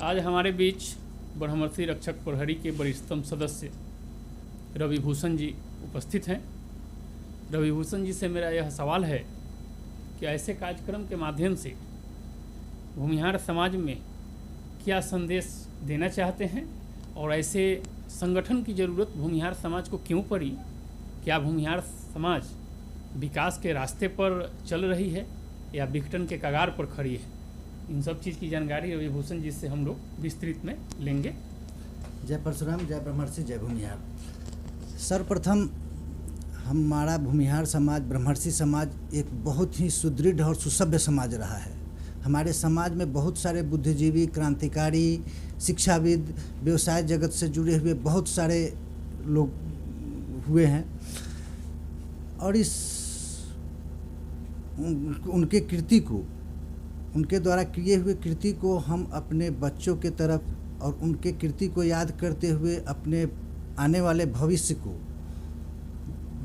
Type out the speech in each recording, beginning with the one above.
आज हमारे बीच ब्रह्मर्षि रक्षक प्रहरी के वरिष्ठतम सदस्य रविभूषण जी उपस्थित हैं। रविभूषण जी से मेरा यह सवाल है कि ऐसे कार्यक्रम के माध्यम से भूमिहार समाज में क्या संदेश देना चाहते हैं और ऐसे संगठन की ज़रूरत भूमिहार समाज को क्यों पड़ी? क्या भूमिहार समाज विकास के रास्ते पर चल रही है या विघटन के कगार पर खड़ी है? इन सब चीज़ की जानकारी रविभूषण जी से हम लोग विस्तृत में लेंगे। जय परशुराम, जय ब्रह्मर्षि, जय भूमिहार। सर्वप्रथम हमारा भूमिहार समाज, ब्रह्मर्षि समाज एक बहुत ही सुदृढ़ और सुसभ्य समाज रहा है। हमारे समाज में बहुत सारे बुद्धिजीवी, क्रांतिकारी, शिक्षाविद, व्यवसाय जगत से जुड़े हुए बहुत सारे लोग हुए हैं और उनके कृति को, उनके द्वारा किए हुए कृति को हम अपने बच्चों के तरफ और उनके कृति को याद करते हुए अपने आने वाले भविष्य को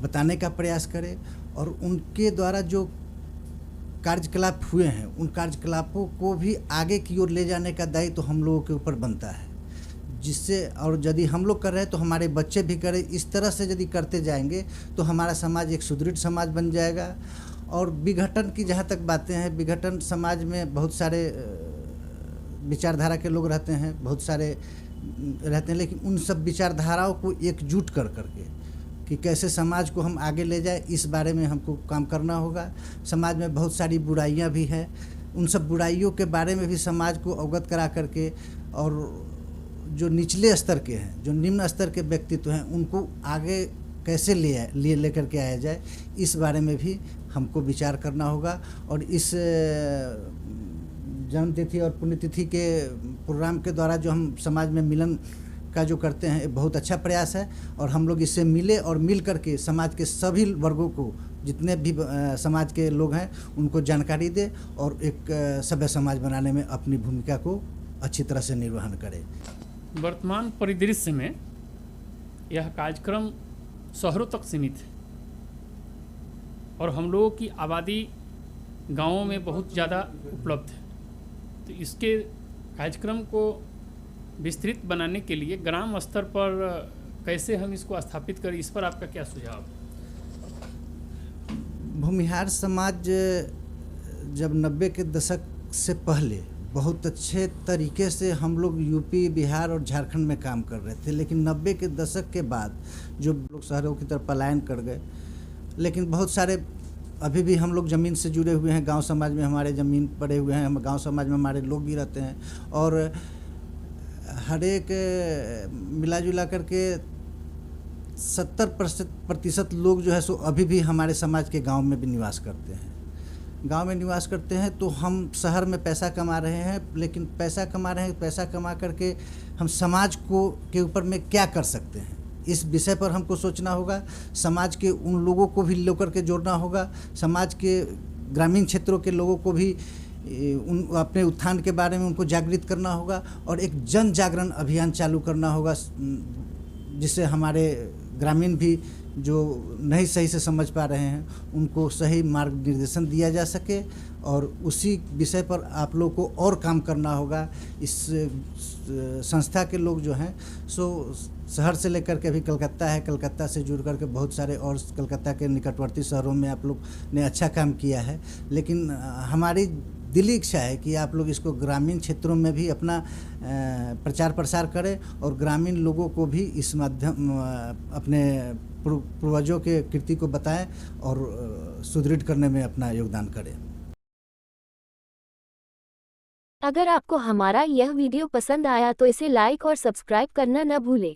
बताने का प्रयास करें और उनके द्वारा जो कार्यकलाप हुए हैं उन कार्यकलापों को भी आगे की ओर ले जाने का दायित्व तो हम लोगों के ऊपर बनता है, जिससे और यदि हम लोग कर रहे हैं तो हमारे बच्चे भी करें। इस तरह से यदि करते जाएंगे तो हमारा समाज एक सुदृढ़ समाज बन जाएगा। और विघटन की जहाँ तक बातें हैं, विघटन समाज में बहुत सारे विचारधारा के लोग रहते हैं, बहुत सारे रहते हैं, लेकिन उन सब विचारधाराओं को एकजुट कर करके कि कैसे समाज को हम आगे ले जाए, इस बारे में हमको काम करना होगा। समाज में बहुत सारी बुराइयां भी हैं, उन सब बुराइयों के बारे में भी समाज को अवगत करा करके और जो निचले स्तर के हैं, जो निम्न स्तर के व्यक्तित्व हैं, उनको आगे कैसे ले करके आया जाए, इस बारे में भी हमको विचार करना होगा। और इस जन्मतिथि और पुण्यतिथि के प्रोग्राम के द्वारा जो हम समाज में मिलन का जो करते हैं, एक बहुत अच्छा प्रयास है और हम लोग इससे मिले और मिल करके समाज के सभी वर्गों को, जितने भी समाज के लोग हैं, उनको जानकारी दे और एक सभ्य समाज बनाने में अपनी भूमिका को अच्छी तरह से निर्वहन करे। वर्तमान परिदृश्य में यह कार्यक्रम शहरों तक सीमित है और हम लोगों की आबादी गांवों में बहुत ज़्यादा उपलब्ध है, तो इसके कार्यक्रम को विस्तृत बनाने के लिए ग्राम स्तर पर कैसे हम इसको स्थापित करें, इस पर आपका क्या सुझाव? भूमिहार समाज जब 90 के दशक से पहले बहुत अच्छे तरीके से हम लोग यूपी, बिहार और झारखंड में काम कर रहे थे, लेकिन 90 के दशक के बाद जो लोग शहरों की तरफ पलायन कर गए, लेकिन बहुत सारे अभी भी हम लोग ज़मीन से जुड़े हुए हैं। गांव समाज में हमारे ज़मीन पड़े हुए हैं, हम गांव समाज में हमारे लोग भी रहते हैं और हर एक मिला जुला करके 70% लोग जो है सो अभी भी हमारे समाज के गांव में भी निवास करते हैं। गांव में निवास करते हैं तो हम शहर में पैसा कमा रहे हैं, लेकिन पैसा कमा करके हम समाज को के ऊपर में क्या कर सकते हैं, इस विषय पर हमको सोचना होगा। समाज के उन लोगों को भी लेकर के जोड़ना होगा, समाज के ग्रामीण क्षेत्रों के लोगों को भी उन अपने उत्थान के बारे में उनको जागृत करना होगा और एक जन जागरण अभियान चालू करना होगा, जिससे हमारे ग्रामीण भी जो नहीं सही से समझ पा रहे हैं उनको सही मार्गनिर्देशन दिया जा सके। और उसी विषय पर आप लोग को और काम करना होगा। इस संस्था के लोग जो हैं सो शहर से लेकर के अभी कलकत्ता है, कलकत्ता से जुड़ करके बहुत सारे और कलकत्ता के निकटवर्ती शहरों में आप लोग ने अच्छा काम किया है, लेकिन हमारी दिली इच्छा है कि आप लोग इसको ग्रामीण क्षेत्रों में भी अपना प्रचार प्रसार करें और ग्रामीण लोगों को भी इस माध्यम अपने पूर्वजों के कृति को बताएं और सुदृढ़ करने में अपना योगदान करें। अगर आपको हमारा यह वीडियो पसंद आया तो इसे लाइक और सब्सक्राइब करना न भूलें।